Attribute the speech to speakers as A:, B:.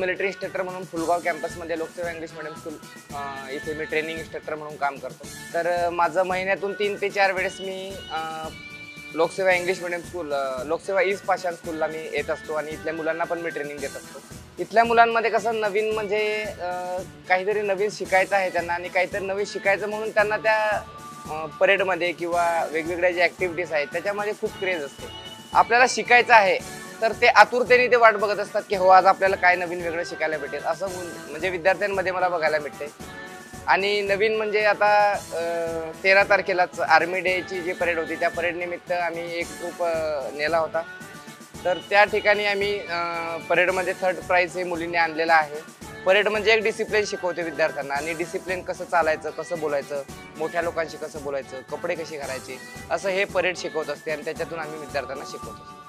A: Military instructor म्हणून फुलगाव कॅम्पसमध्ये लोकसेवा इंग्लिश मिडियम स्कूल इथे मी ट्रेनिंग इन्स्ट्रक्टर म्हणून काम करतो। तर माझं महिन्यातून 3 ते 4 वेळेस मी लोकसेवा इंग्लिश मिडियम स्कूल लोकसेवा ईस्ट पाषाण स्कूलला मी येत असतो आणि इथल्या मुलांना पण मी ट्रेनिंग देत असतो। इथल्या मुलांमध्ये कसं नवीन म्हणजे काहीतरी नवीन शिकायचं आहे त्यांना आणि काहीतरी नवीन शिकायचं म्हणून त्यांना त्या परेडमध्ये किंवा वेगवेगळ्या ज्या ॲक्टिव्हिटीज आहेत त्याच्यामध्ये खूप क्रेज असते। आपल्याला शिकायचं आहे तर ते आतुरतेने ते वाट बघत असतात की हो आज आपल्याला काय नवीन वेगळं शिकायला भेटेल असं म्हणजे विद्यार्थ्यांमध्ये मला बघायला मिळते। आणि नवीन म्हणजे आता 13 तारखेलाच आर्मी डेची जी परेड होती त्या परेड निमित्त आम्ही एक ग्रुप नेला होता। तर त्या ठिकाणी आम्ही परेडमध्ये 3rd प्राइज हे मुलींनी आणलेला आहे। परेड म्हणजे एक डिसिप्लिन शिकवते विद्यार्थ्यांना आणि डिसिप्लिन कसं चालायचं, कसं बोलायचं, मोठ्या लोकांशी कसं बोलायचं, कपडे कसे घालायचे असं हे परेड शिकवत असते आणि त्याच्यातून आम्ही विद्यार्थ्यांना शिकवतो।